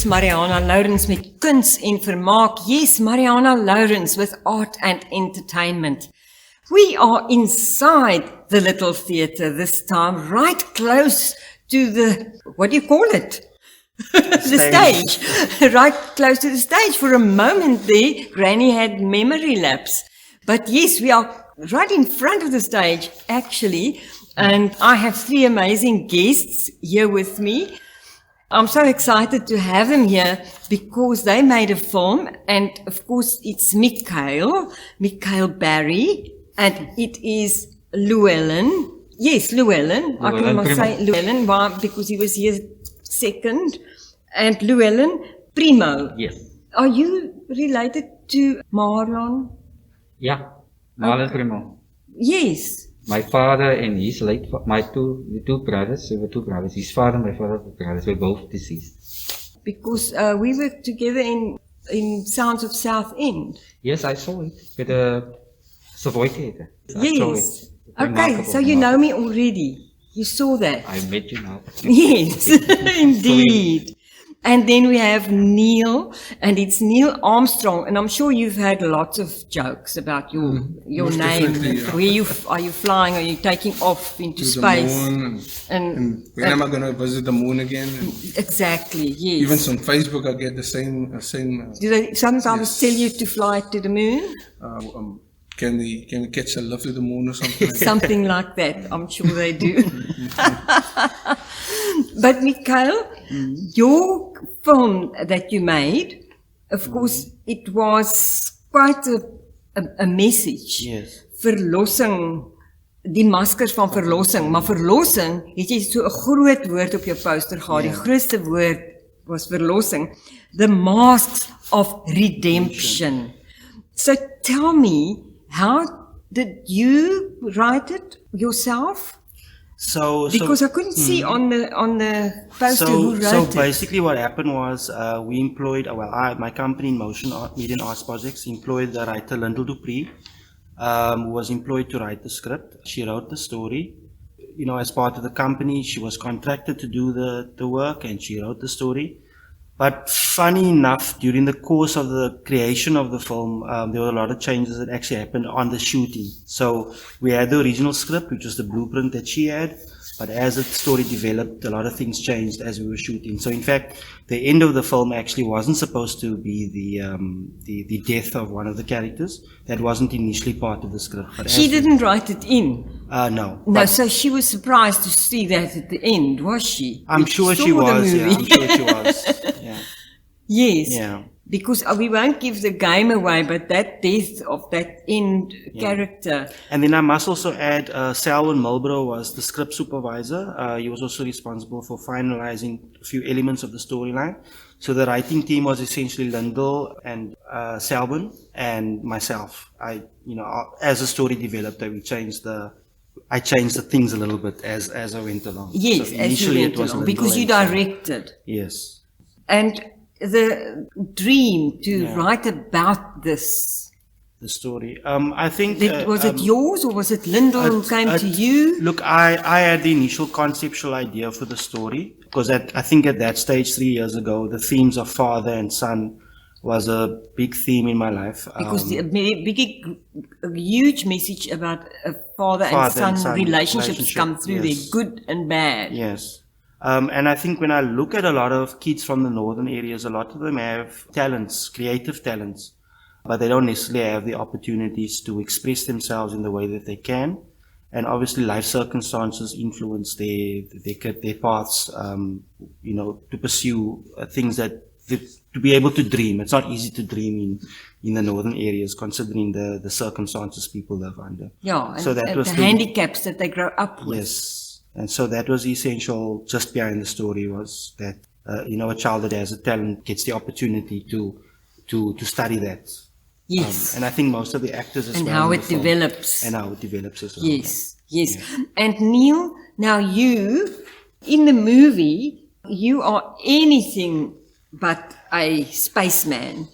is Marianah Lourens met Kuns en Vermaak. Yes, Marianah Lourens with art and entertainment. We are inside the little theatre this time, right close to the, what do you call it? The stage. Right close to the stage. For a moment there, Granny had memory lapse. But yes, we are right in front of the stage, actually. And I have three amazing guests here with me. I'm so excited to have them here because they made a film, and of course it's Mikale Barry, and it is Llewelen. Yes, Llewelen. I can almost say Llewelen because he was here second. And Llewelen, Primo. Yes. Are you related to Marlon? Yeah, Marlon Primo. Yes. My father and his late, the two brothers, there were two brothers. His father and my father's brothers were both deceased. Because we worked together in Sounds of South End. Yes, I saw it with a Savoy Theatre. Yes. Okay, so you know me already. You saw that. I met you now. Yes, indeed. And then we have Neil, and it's Neil Armstrong, and I'm sure you've had lots of jokes about your name. Yeah. Where are you flying? Are you taking off into space? The moon, and when am I going to visit the moon again? Exactly. Yes. Even on Facebook, I get the same. Do they sometimes tell you to fly to the moon? Can we catch a lift to the moon or something? Something like that. I'm sure they do. But Mikale, your film that you made, of course, it was quite a message. Yes. Verlossing, Die Maskers van Verlossing. Maar verlossing, het jy so 'n groot woord op jou poster gehad. Die grootste woord was verlossing. The Masks of Redemption. So tell me, how did you write it yourself? Because I couldn't see on the poster who wrote it. So basically what happened was we employed, my company in Motion Media and Arts Projects employed the writer Lyndall Dupree, who was employed to write the script. She wrote the story. You know, as part of the company, she was contracted to do the work, and she wrote the story. But funny enough, during the course of the creation of the film, there were a lot of changes that actually happened on the shooting. So we had the original script, which was the blueprint that she had, but as the story developed, a lot of things changed as we were shooting. So in fact, the end of the film actually wasn't supposed to be the death of one of the characters. That wasn't initially part of the script. But she didn't write it in? No. No, so she was surprised to see that at the end, was she? I'm sure she was, yeah. I'm sure she was. Yeah. Yes. Yeah. Because we won't give the game away, but that death of that end character. And then I must also add, Llewelen Mulbro was the script supervisor. He was also responsible for finalizing a few elements of the storyline. So the writing team was essentially Lyndall and Llewelen and myself. As the story developed, I changed the things a little bit as I went along. Yes, so as you went along, because you directed. Yes. And the dream to write about this. The story. I think... was it yours, or was it Lyndall who came to you? Look, I had the initial conceptual idea for the story, because I think at that stage 3 years ago, the themes of father and son was a big theme in my life. Because a huge message about a father and son relationships come through there, good and bad. Yes. And I think when I look at a lot of kids from the northern areas, a lot of them have talents, creative talents, but they don't necessarily have the opportunities to express themselves in the way that they can. And obviously life circumstances influence their paths, to pursue things to be able to dream. It's not easy to dream in the northern areas, considering the circumstances people live under. Yeah, so that was the handicaps that they grow up with. Yes. And so that was essential just behind the story, was that, a child that has a talent gets the opportunity to study that. Yes. And I think most of the actors as well. And how it develops. And how it develops as well. Yes, yes. Yeah. And Neil, now you, in the movie, you are anything but a spaceman.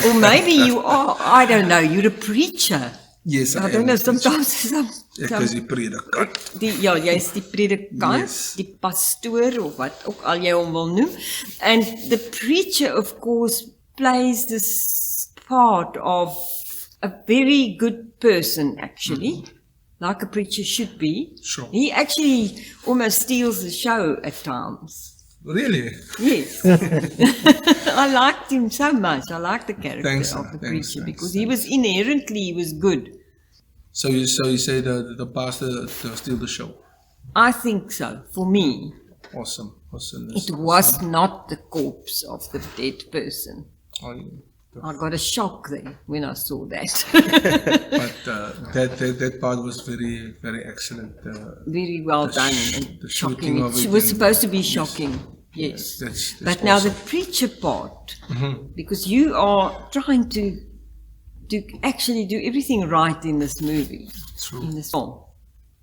Or maybe you are, I don't know, you're a preacher. Yes, I don't know, sometimes some Ek is die predikant. ja, jy's die predikant, Yes. die pastoor of wat ook al jy hom wil noem. And the preacher, of course, plays this part of a very good person, actually, like a preacher should be. Sure. He actually almost steals the show at times. Really? Yes. I liked him so much. I liked the character Thanks, of the thanks, preacher thanks, because he was inherently, he was good. So you say the pastor steal the show. I think so, for me. Awesome. It was not the corpse of the dead person. Oh, I got a shock there when I saw that. but that part was very, very excellent. Very well done and the shocking. shooting of It it was and- supposed to be shocking. Yes. That's But now the awesome. preacher part, because you are trying to actually do everything right in this movie, True. in this film.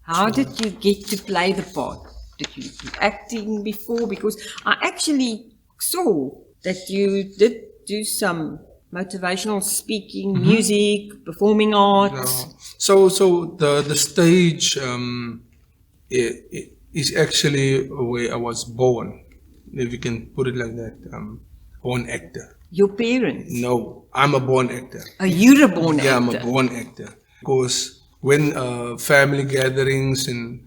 How did you get to play the part? Did you do acting before? Because I actually saw that you did do some motivational speaking, music, performing arts. No. So the stage is actually where I was born, if you can put it like that. Born actor. Your parents? No, I'm a born actor. Oh, you're a born Yeah, I'm a actor. born actor. Because when family gatherings and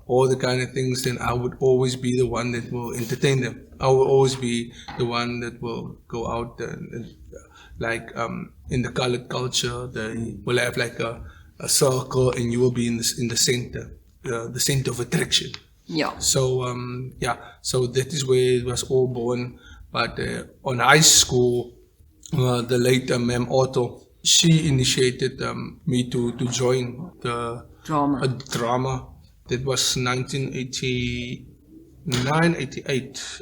all the kind of things, then I would always be the one that will entertain them. I will always be the one that will go out and like in the colored culture, they will have like a circle, and you will be in the center, the center of attraction. Yeah. So so that is where it was all born. But on high school, the late Ma'am Otto, she initiated me to join the Drama. drama. That was 1989, 88.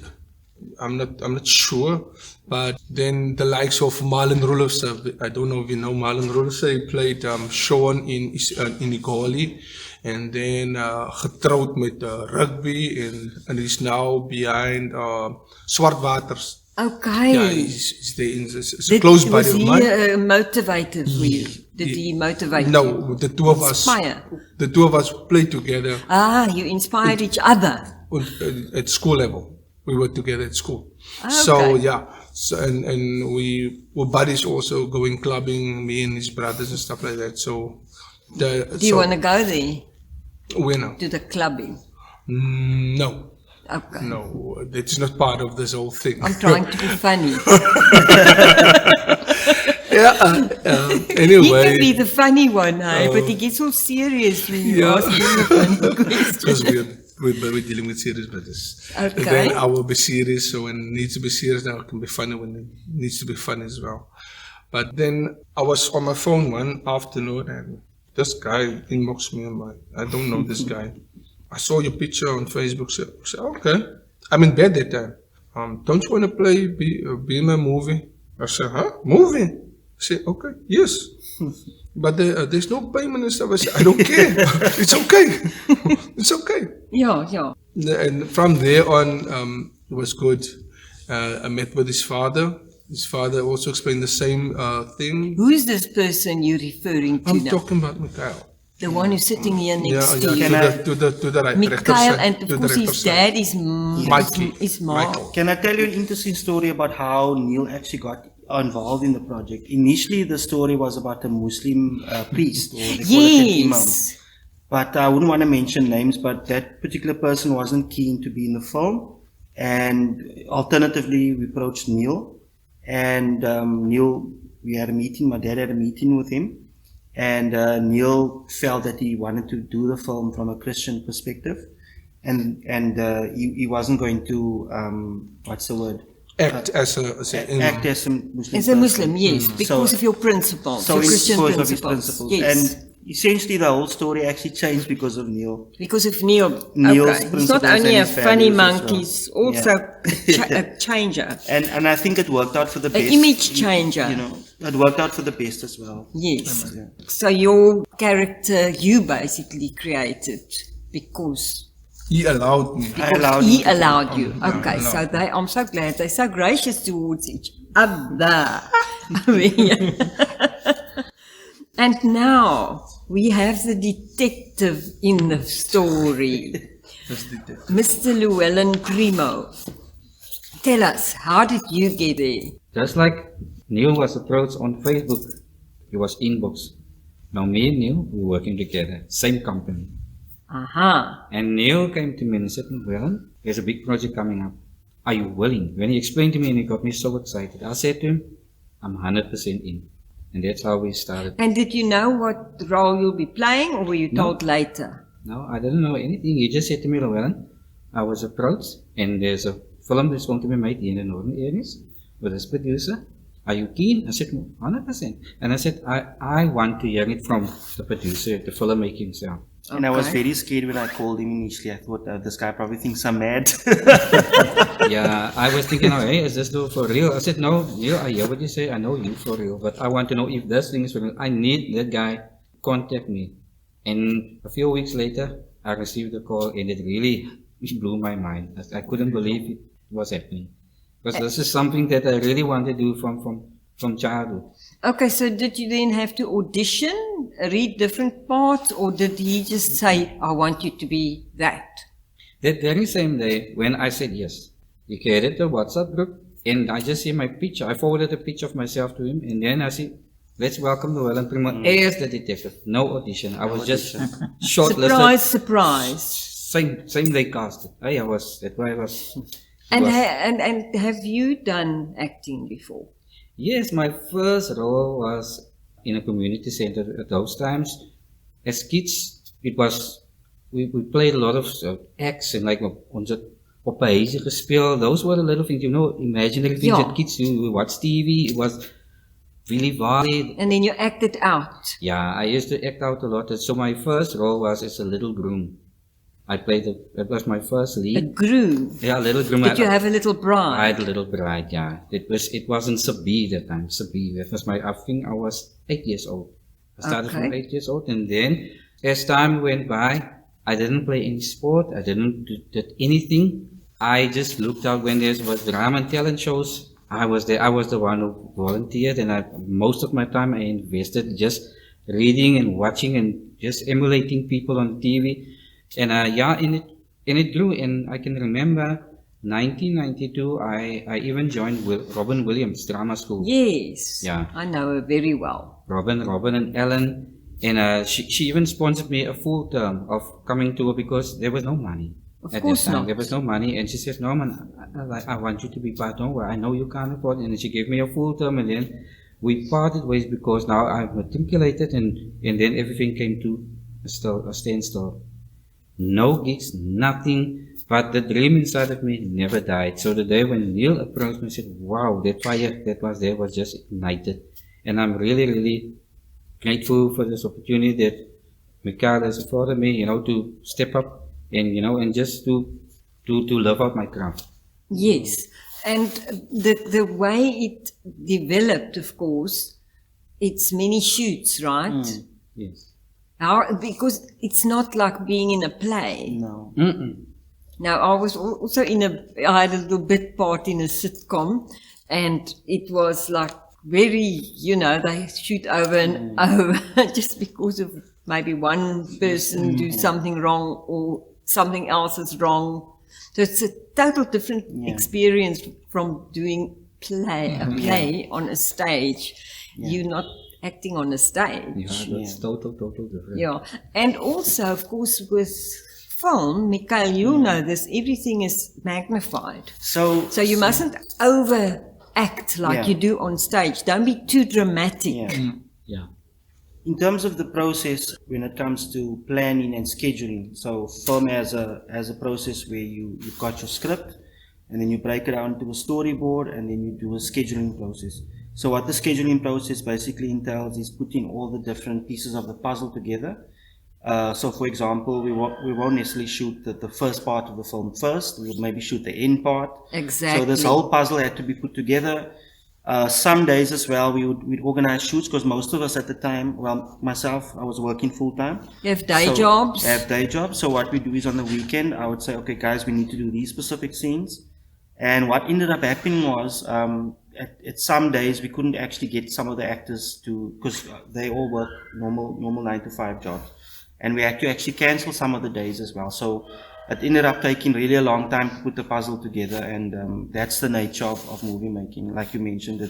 I'm not sure. But then the likes of Marlon Roelofse, I don't know if you know Marlon Roelofse, he played Sean in Igoli, and then getrouwd met rugby, and he's now behind Swartwaters. Okay. Yeah, he's there in it's a close buddy of Was mine. he a motivator for you? Did he motivate you? No, the two of us. Inspire? The two of us played together You inspired each other. at school level. We were together at school. Okay. So yeah, and we were buddies also, going clubbing, me and his brothers and stuff like that. So Do you want to go there, where now? to the clubbing? No, Okay. no, that's not part of this whole thing. I'm trying to be funny. Yeah. He Anyway, can be the funny one, but he gets all serious when you Yeah. ask him a funny question. because we're dealing with serious matters. Okay. Then I will be serious, so when it needs to be serious, now it can be funny when it needs to be funny as well. But then I was on my phone one afternoon, and this guy inboxed me. I don't know this guy. I saw your picture on Facebook. So I said, okay. I'm in bed that time. Don't you want to be in my movie? I said, huh? Movie? I said, okay, yes. But there's no payment and stuff. I said, I don't care. It's okay. It's okay. Yeah. And from there on, it was good. I met with his father. His father also explained the same thing. Who is this person you're referring to I'm now? talking about Mikale. The one who's sitting here next to you. To the right. Mikale, and of course his dad is Mikey. Mark. Michael. Can I tell you an interesting story about how Neil actually got involved in the project? Initially, the story was about a Muslim priest, or they call it an imam. Yes. But I wouldn't want to mention names, but that particular person wasn't keen to be in the film. And alternatively, we approached Neil. And Neil, we had a meeting, my dad had a meeting with him. And Neil felt that he wanted to do the film from a Christian perspective. And he wasn't going to, what's the word? Act as a Act as a Muslim. As a Muslim, yes, person. because of your principles, So your in Christian because principles. of his principles. Yes. And essentially the whole story actually changed because of Neil. Because of Neil. Neil's Okay. He's not principles only a and his funny values as monkey, well. he's also a changer. And I think it worked out for the best. image changer. You know, it worked out for the best as well. Yes. Yeah. So your character you basically created because he allowed me. I allowed he him to- allowed you. Yeah, Okay, allowed. so I'm so glad they're so gracious towards each other. And now we have the detective in the story, Mr. Llewelen Primo. Tell us, how did you get there? Just like Neil was approached on Facebook, he was inboxed. Now me and Neil, we were working together, same company. Aha. And Neil came to me and said, "Well, there's a big project coming up. Are you willing?" When he explained to me and he got me so excited, I said to him, "I'm 100% in." And that's how we started. And did you know what role you'll be playing, or were you No. told later? No, I didn't know anything. He just said to me, "Llewelen, I was approached and there's a film that's going to be made in the northern areas with this producer. Are you keen?" I said, "100%. And I said, I want to hear it from the producer, the filmmaker himself. And I was Okay. very scared when I called him initially. I thought this guy probably thinks I'm mad. Yeah, I was thinking, "Oh, hey, is this for real?" I said, "No, Neil, I hear what you say. I know you for real, but I want to know if this thing is for real. I need that guy contact me." And a few weeks later, I received a call and it really blew my mind. I couldn't believe it was happening. Because this is something that I really want to do from childhood. Okay, so did you then have to audition, read different parts, or did he just say, "I want you to be that"? That very same day, when I said yes, he created the WhatsApp group and I just see my picture. I forwarded a picture of myself to him and then I said, "Let's welcome Llewelen Primo as the detective." No audition. I was just shortlisted. Surprise, surprise. Same day casted. That's why I was. And, was- and have you done acting before? Yes, my first role was in a community center at those times. As kids, it was, we played a lot of acts and like onze op 'n huisie gespeel. Those were the little things, imaginary things Ja. that kids do. We watched TV, it was really varied. And then you acted out. Yeah, I used to act out a lot. So my first role was as a little groom. I played, that was my first A lead. groom. Yeah, a little groom. Did you have a little I bride? had a little bride, yeah. It wasn't Sabi that time. Sabi. That was I think I was 8 years old. I started from Okay. 8 years old, and then as time went by, I didn't play any sport. I didn't did anything. I just looked out when there was drama and talent shows. I was there. I was the one who volunteered, and most of my time I invested just reading and watching and just emulating people on TV. And and it grew. And I can remember 1992. I even joined Robin Williams drama school. Yes. Yeah. I know her very well. Robin and Ellen, and she even sponsored me a full term of coming to her because there was no money. Of At course that time, not. there was no money, and she says, "No, man, I want you to be part of it. I know you can't afford it." And she gave me a full term, and then we parted ways because now I've matriculated, and then everything came to a standstill. No gigs, nothing, but the dream inside of me never died. So the day when Neil approached me and said, "Wow, that fire that was there was just ignited." And I'm really, really grateful for this opportunity that Mikale has afforded me, to step up and just to live out my craft. Yes. And the way it developed, of course, it's many shoots, right? Yes. Because it's not like being in a play. No. Now, I was also I had a little bit part in a sitcom, and it was like very, they shoot over and over just because of maybe one person do something wrong or something else is wrong. So it's a total different experience from doing a play on a stage. You're not acting on a stage. Yeah, that's total different. Yeah, and also, of course, with film, Mikale, you know this, everything is magnified. So So you mustn't overact like you do on stage. Don't be too dramatic. Yeah. in terms of the process, when it comes to planning and scheduling, so film has a process where you've got your script, and then you break it down to a storyboard, and then you do a scheduling process. So what the scheduling process basically entails is putting all the different pieces of the puzzle together. So for example, we won't necessarily shoot the first part of the film first, we'll maybe shoot the end part. Exactly. So this whole puzzle had to be put together. Some days as well, we'd organize shoots, because most of us at the time, well, myself, I was working full time. You have day jobs. I have day jobs. So what we do is on the weekend, I would say, okay, guys, we need to do these specific scenes. And what ended up happening was, at some days we couldn't actually get some of the actors to, because they all work normal 9 to 5 jobs, and we had to actually cancel some of the days as well. So it ended up taking really a long time to put the puzzle together, and that's the nature of movie making. Like you mentioned,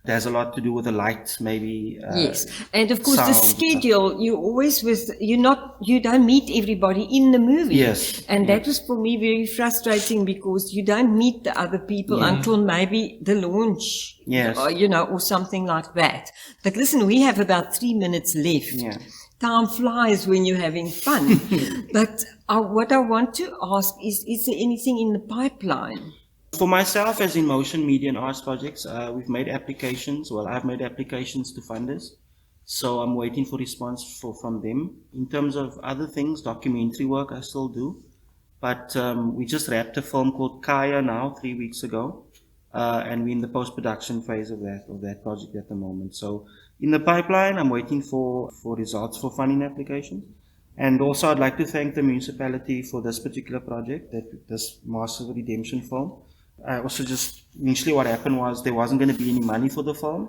there's a lot to do with the light, maybe. Yes, and of course the sound. schedule. You always you don't meet everybody in the movie. Yes, and that was for me very frustrating because you don't meet the other people until maybe the launch. Yes. Or something like that. But listen, we have about 3 minutes left. Yeah. Time flies when you're having fun. But what I want to ask is there anything in the pipeline? For myself, as in motion, media and arts projects, we've made applications. Well, I've made applications to funders, so I'm waiting for response from them. In terms of other things, documentary work I still do, but we just wrapped a film called Kaya now 3 weeks ago, and we're in the post-production phase of that project at the moment. So in the pipeline, I'm waiting for results for funding applications. And also, I'd like to thank the municipality for this particular project, this Masters of Redemption film. I also initially what happened was there wasn't going to be any money for the film.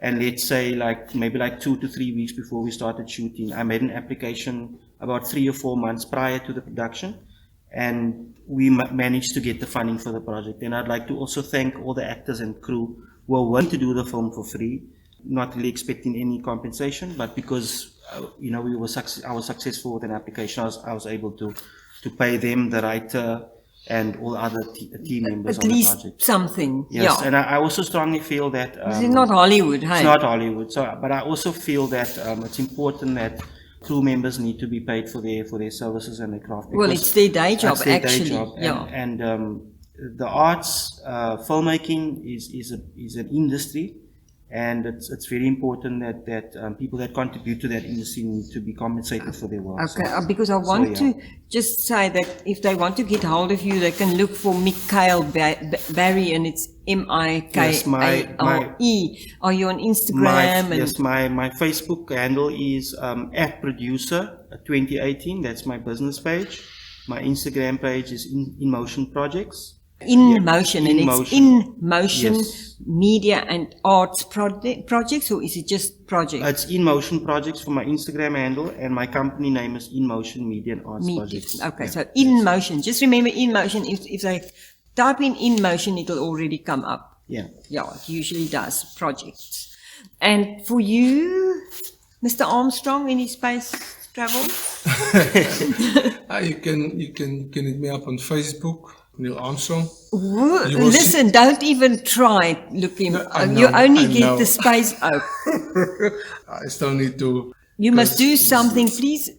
And let's say maybe 2 to 3 weeks before we started shooting, I made an application about 3 or 4 months prior to the production. And we managed to get the funding for the project. And I'd like to also thank all the actors and crew who were willing to do the film for free, not really expecting any compensation, but because I was successful with an application, I was able to pay them, the writer, and all other team members At on the least project. something. Yes, Yeah. and I also strongly feel that It's not Hollywood, hey? it's not Hollywood. But I also feel that it's important that crew members need to be paid for their services and their craft. Well, it's their day job, That's their day actually. job. Yeah. And the arts, filmmaking is an industry. And it's very important that people that contribute to that industry need to be compensated for their work. Okay, because I want to just say that if they want to get hold of you, they can look for Mikale Barry, and it's Mikale. Are you on Instagram? My Facebook handle is @producer2018. That's my business page. My Instagram page is In Motion Projects. In Motion, and it's In Motion Yes. Media and Arts Projects, or is it just projects? It's In Motion Projects for my Instagram handle, and my company name is In Motion Media and Arts Projects. Okay, so In Motion. Just remember In Motion. If they type in Motion, it'll already come up. Yeah. Yeah, it usually does. Projects. And for you, Mr. Armstrong, any space travel? You can hit me up on Facebook, Neil Armstrong. Listen, don't even try looking. No, You only I get know. the space oak. I still need to. You must do something, please.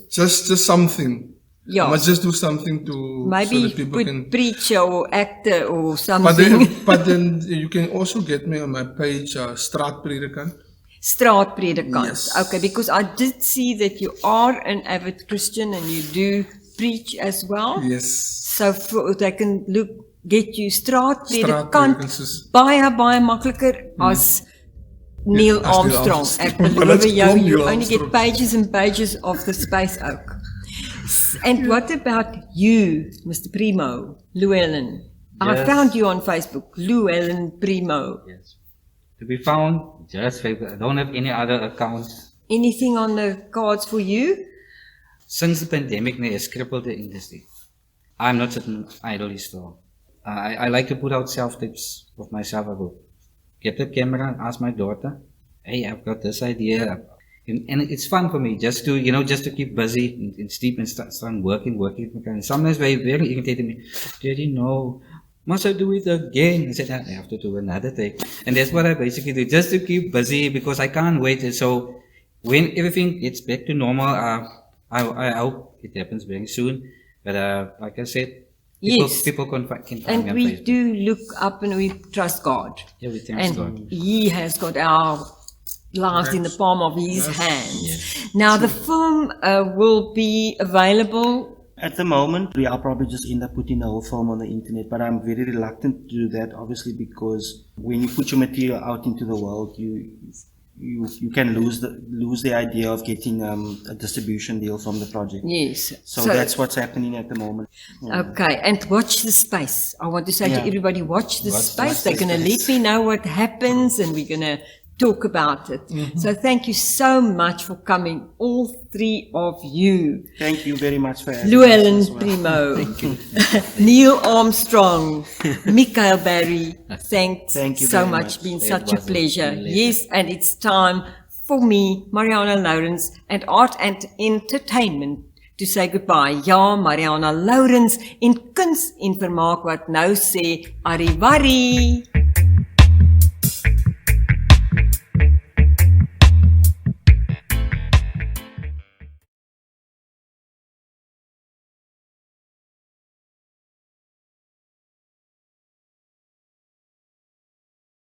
Just something. Yeah. I must just do something to Maybe so that people put can. preacher or actor or something. But then you can also get me on my page, Straatpredikant. Straatpredikant. Yes. Okay, because I did see that you are an avid Christian and you do preach as well. Yes. So they can get you Straatpredikant Straatpredikant is- baie makliker as Neil as Neil Armstrong. Armstrong. Ek Maar beloof let's jou, call you Neil only get Armstrong. pages and pages of the space oak. And what about you, Mr. Primo, Llewelen? I Yes. found you on Facebook, Llewelen Primo. Yes. To be found, just Facebook. I don't have any other accounts. Anything on the cards for you? Since the pandemic, they has crippled the industry. I'm not sitting idly still. I like to put out self-tips of myself. I will get the camera and ask my daughter, hey, I've got this idea. And it's fun for me just to keep busy and sleep and start working. And sometimes they very irritated me. Daddy, no. Must I do it again? I said, I have to do another take. And that's what I basically do, just to keep busy because I can't wait. And so when everything gets back to normal, I hope it happens very soon. But like I said, people can find me And on we Facebook. do look up and we trust God. Yeah, we thank And God. He has got our lives in the palm of His hands. Yes. Now the film will be available. At the moment, I'll probably just end up putting the whole film on the internet, but I'm very reluctant to do that, obviously, because when you put your material out into the world, you can lose the idea of getting a distribution deal from the project. Yes. So that's what's happening at the moment. Okay, and watch the space. I want to say to Yeah. everybody, watch the Watch space. the They're going to let me know what happens and we're going to talk about it. Mm-hmm. So thank you so much for coming, all three of you. Thank you very much for having Llewelen, us as well. Primo, Thank you. Neil Armstrong, Mikale Barry, thanks Thank you so very much. much. Been It such a was a pleasure. pleasure. Yes, and it's time for me, Marianah Lourens, and Art and Entertainment to say goodbye. Ja, Marianah Lourens en Kuns en Vermaak wat nou sê, Arrivari.